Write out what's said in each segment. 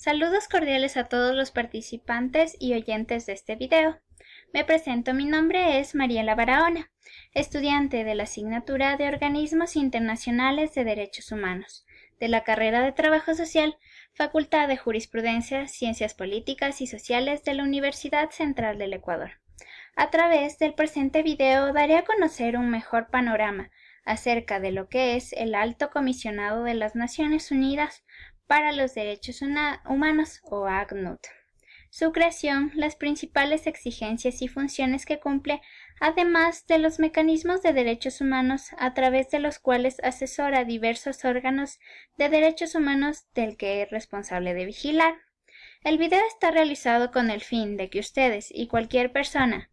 Saludos cordiales a todos los participantes y oyentes de este video. Me presento, mi nombre es Mariela Barahona, estudiante de la asignatura de Organismos Internacionales de Derechos Humanos, de la carrera de Trabajo Social, Facultad de Jurisprudencia, Ciencias Políticas y Sociales de la Universidad Central del Ecuador. A través del presente video daré a conocer un mejor panorama acerca de lo que es el Alto Comisionado de las Naciones Unidas para los Derechos Humanos o ACNUD, su creación, las principales exigencias y funciones que cumple, además de los mecanismos de derechos humanos a través de los cuales asesora a diversos órganos de derechos humanos del que es responsable de vigilar. El video está realizado con el fin de que ustedes y cualquier persona,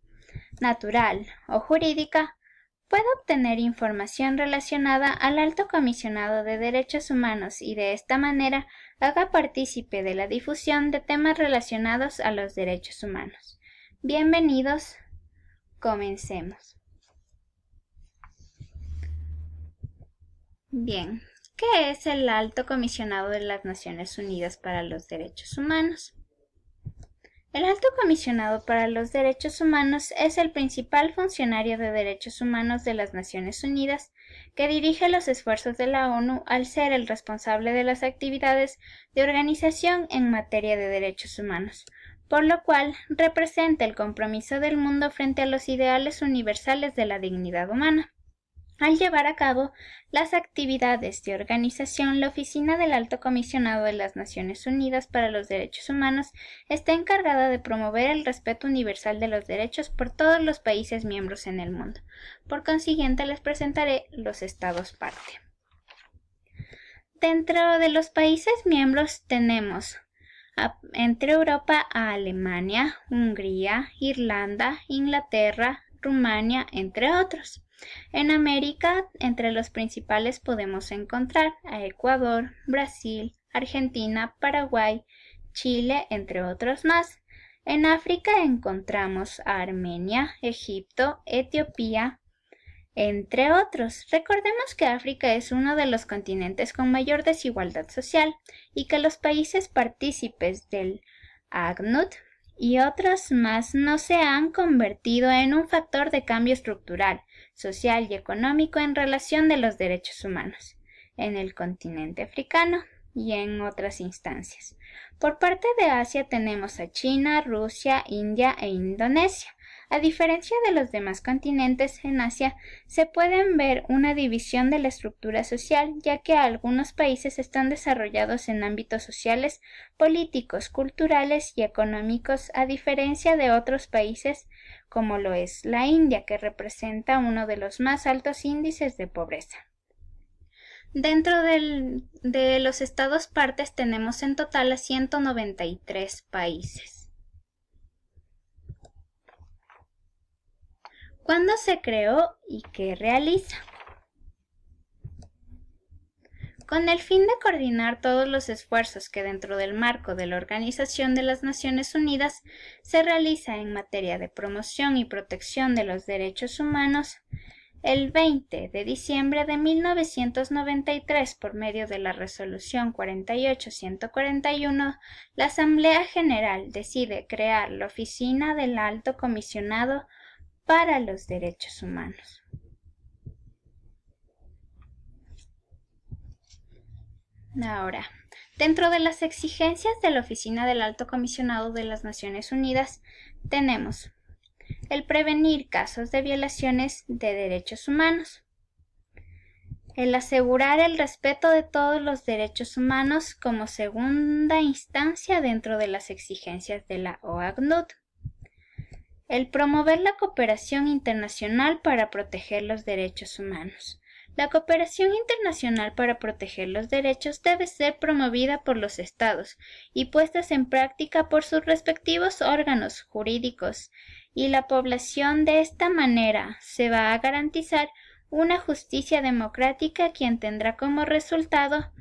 natural o jurídica, pueda obtener información relacionada al Alto Comisionado de Derechos Humanos y de esta manera haga partícipe de la difusión de temas relacionados a los derechos humanos. Bienvenidos, comencemos. Bien, ¿qué es el Alto Comisionado de las Naciones Unidas para los Derechos Humanos? El Alto Comisionado para los Derechos Humanos es el principal funcionario de derechos humanos de las Naciones Unidas que dirige los esfuerzos de la ONU al ser el responsable de las actividades de organización en materia de derechos humanos, por lo cual representa el compromiso del mundo frente a los ideales universales de la dignidad humana. Al llevar a cabo las actividades de organización, la Oficina del Alto Comisionado de las Naciones Unidas para los Derechos Humanos está encargada de promover el respeto universal de los derechos por todos los países miembros en el mundo. Por consiguiente, les presentaré los estados parte. Dentro de los países miembros tenemos entre Europa a Alemania, Hungría, Irlanda, Inglaterra, Rumania, entre otros. En América, entre los principales podemos encontrar a Ecuador, Brasil, Argentina, Paraguay, Chile, entre otros más. En África encontramos a Armenia, Egipto, Etiopía, entre otros. Recordemos que África es uno de los continentes con mayor desigualdad social y que los países partícipes del ACNUD y otros más no se han convertido en un factor de cambio estructural, social y económico en relación de los derechos humanos en el continente africano y en otras instancias. Por parte de Asia tenemos a China, Rusia, India e Indonesia. A diferencia de los demás continentes, en Asia se pueden ver una división de la estructura social, ya que algunos países están desarrollados en ámbitos sociales, políticos, culturales y económicos, a diferencia de otros países como lo es la India, que representa uno de los más altos índices de pobreza. Dentro de los estados partes tenemos en total a 193 países. ¿Cuándo se creó y qué realiza? Con el fin de coordinar todos los esfuerzos que dentro del marco de la Organización de las Naciones Unidas se realiza en materia de promoción y protección de los derechos humanos, el 20 de diciembre de 1993, por medio de la Resolución 48-141, la Asamblea General decide crear la Oficina del Alto Comisionado para los Derechos Humanos. Ahora, dentro de las exigencias de la Oficina del Alto Comisionado de las Naciones Unidas tenemos el prevenir casos de violaciones de derechos humanos, el asegurar el respeto de todos los derechos humanos como segunda instancia dentro de las exigencias de la OACNUD, el promover la cooperación internacional para proteger los derechos humanos. La cooperación internacional para proteger los derechos debe ser promovida por los Estados y puestas en práctica por sus respectivos órganos jurídicos y la población. De esta manera se va a garantizar una justicia democrática, quien tendrá como resultado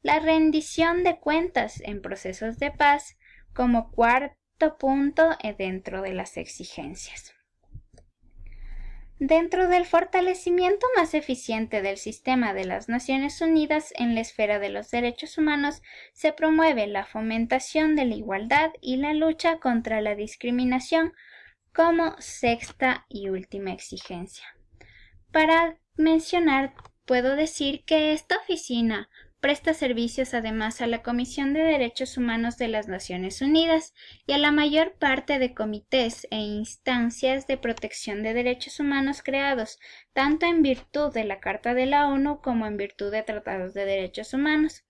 la rendición de cuentas en procesos de paz como cuarto punto dentro de las exigencias. Dentro del fortalecimiento más eficiente del sistema de las Naciones Unidas en la esfera de los derechos humanos, se promueve la fomentación de la igualdad y la lucha contra la discriminación como sexta y última exigencia. Para mencionar, puedo decir que esta oficina presta servicios además a la Comisión de Derechos Humanos de las Naciones Unidas y a la mayor parte de comités e instancias de protección de derechos humanos creados tanto en virtud de la Carta de la ONU como en virtud de tratados de derechos humanos.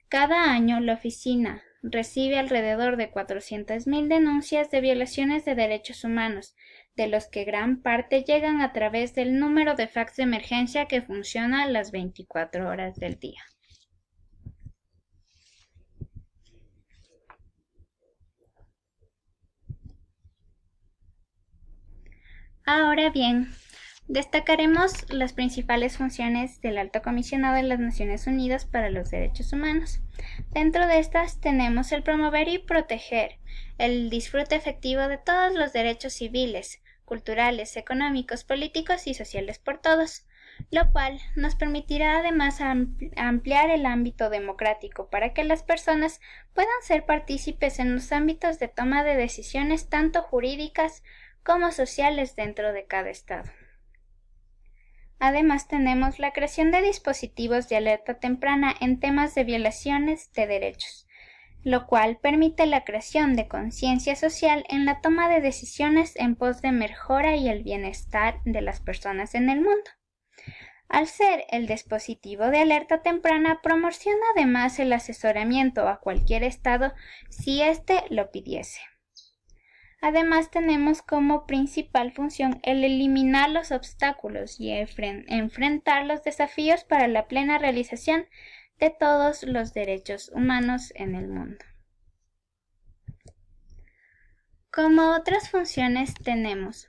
Cada año la oficina recibe alrededor de 400.000 denuncias de violaciones de derechos humanos, de los que gran parte llegan a través del número de fax de emergencia que funciona las 24 horas del día. Ahora bien, destacaremos las principales funciones del Alto Comisionado de las Naciones Unidas para los Derechos Humanos. Dentro de estas tenemos el promover y proteger el disfrute efectivo de todos los derechos civiles, culturales, económicos, políticos y sociales por todos, lo cual nos permitirá además ampliar el ámbito democrático para que las personas puedan ser partícipes en los ámbitos de toma de decisiones tanto jurídicas como sociales dentro de cada estado. Además tenemos la creación de dispositivos de alerta temprana en temas de violaciones de derechos, lo cual permite la creación de conciencia social en la toma de decisiones en pos de mejora y el bienestar de las personas en el mundo. Al ser el dispositivo de alerta temprana, proporciona además el asesoramiento a cualquier estado si éste lo pidiese. Además tenemos como principal función el eliminar los obstáculos y enfrentar los desafíos para la plena realización de todos los derechos humanos en el mundo. Como otras funciones tenemos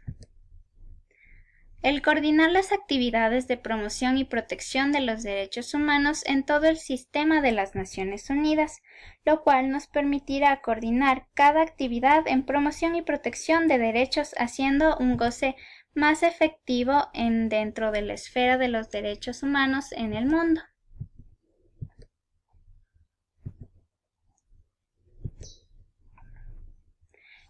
el coordinar las actividades de promoción y protección de los derechos humanos en todo el sistema de las Naciones Unidas, lo cual nos permitirá coordinar cada actividad en promoción y protección de derechos, haciendo un goce más efectivo dentro de la esfera de los derechos humanos en el mundo.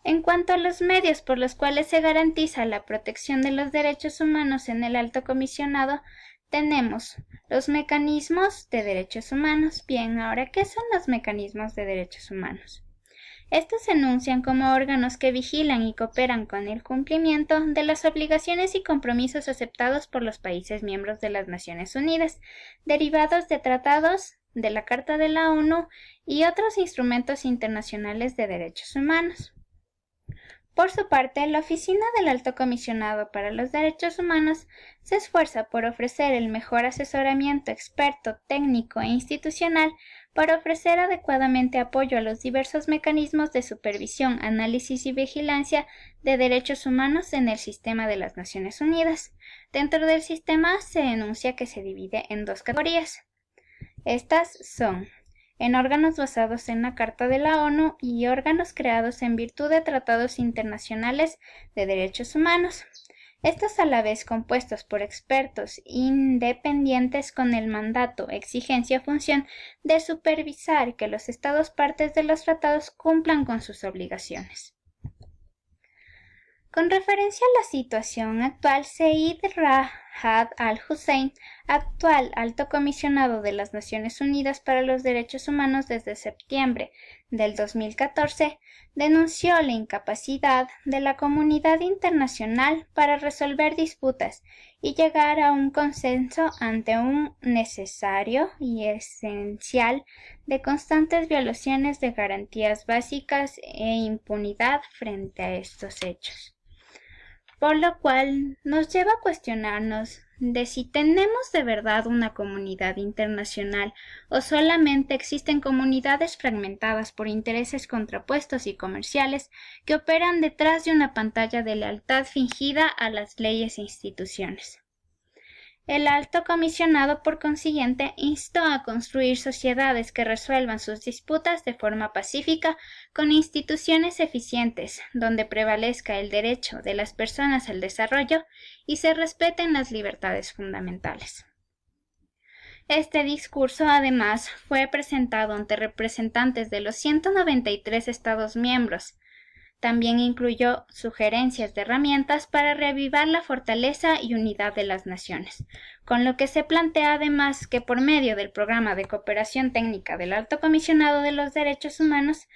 En cuanto a los medios por los cuales se garantiza la protección de los derechos humanos en el Alto Comisionado, tenemos los mecanismos de derechos humanos. Bien, ahora, ¿qué son los mecanismos de derechos humanos? Estos se enuncian como órganos que vigilan y cooperan con el cumplimiento de las obligaciones y compromisos aceptados por los países miembros de las Naciones Unidas, derivados de tratados, de la Carta de la ONU y otros instrumentos internacionales de derechos humanos. Por su parte, la Oficina del Alto Comisionado para los Derechos Humanos se esfuerza por ofrecer el mejor asesoramiento experto, técnico e institucional para ofrecer adecuadamente apoyo a los diversos mecanismos de supervisión, análisis y vigilancia de derechos humanos en el sistema de las Naciones Unidas. Dentro del sistema se enuncia que se divide en dos categorías. Estas son en órganos basados en la Carta de la ONU y órganos creados en virtud de tratados internacionales de derechos humanos. Estos a la vez compuestos por expertos independientes con el mandato, exigencia o función de supervisar que los estados partes de los tratados cumplan con sus obligaciones. Con referencia a la situación actual, Zeid Ra'ad al-Hussein, actual Alto Comisionado de las Naciones Unidas para los Derechos Humanos desde septiembre del 2014, denunció la incapacidad de la comunidad internacional para resolver disputas y llegar a un consenso ante un necesario y esencial de constantes violaciones de garantías básicas e impunidad frente a estos hechos. Por lo cual nos lleva a cuestionarnos de si tenemos de verdad una comunidad internacional o solamente existen comunidades fragmentadas por intereses contrapuestos y comerciales que operan detrás de una pantalla de lealtad fingida a las leyes e instituciones. El Alto Comisionado, por consiguiente, instó a construir sociedades que resuelvan sus disputas de forma pacífica con instituciones eficientes, donde prevalezca el derecho de las personas al desarrollo y se respeten las libertades fundamentales. Este discurso, además, fue presentado ante representantes de los 193 Estados miembros. También incluyó sugerencias de herramientas para reavivar la fortaleza y unidad de las naciones, con lo que se plantea además que por medio del Programa de Cooperación Técnica del Alto Comisionado de los Derechos Humanos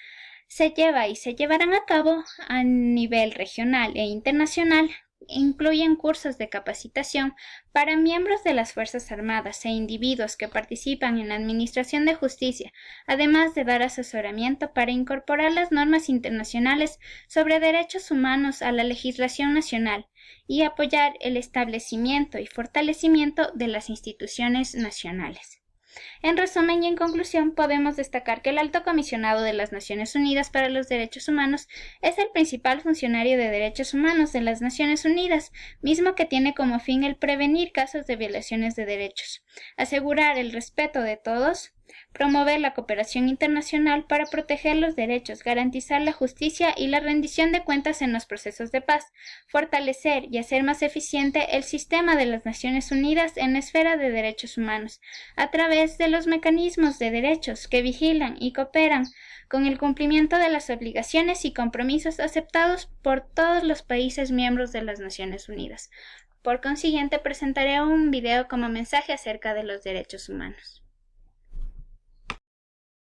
se llevarán a cabo a nivel regional e internacional. Incluyen cursos de capacitación para miembros de las Fuerzas Armadas e individuos que participan en la administración de justicia, además de dar asesoramiento para incorporar las normas internacionales sobre derechos humanos a la legislación nacional y apoyar el establecimiento y fortalecimiento de las instituciones nacionales. En resumen y en conclusión, podemos destacar que el Alto Comisionado de las Naciones Unidas para los Derechos Humanos es el principal funcionario de derechos humanos de las Naciones Unidas, mismo que tiene como fin el prevenir casos de violaciones de derechos, asegurar el respeto de todos, promover la cooperación internacional para proteger los derechos, garantizar la justicia y la rendición de cuentas en los procesos de paz, fortalecer y hacer más eficiente el sistema de las Naciones Unidas en la esfera de derechos humanos, a través de los mecanismos de derechos que vigilan y cooperan con el cumplimiento de las obligaciones y compromisos aceptados por todos los países miembros de las Naciones Unidas. Por consiguiente, presentaré un video como mensaje acerca de los derechos humanos.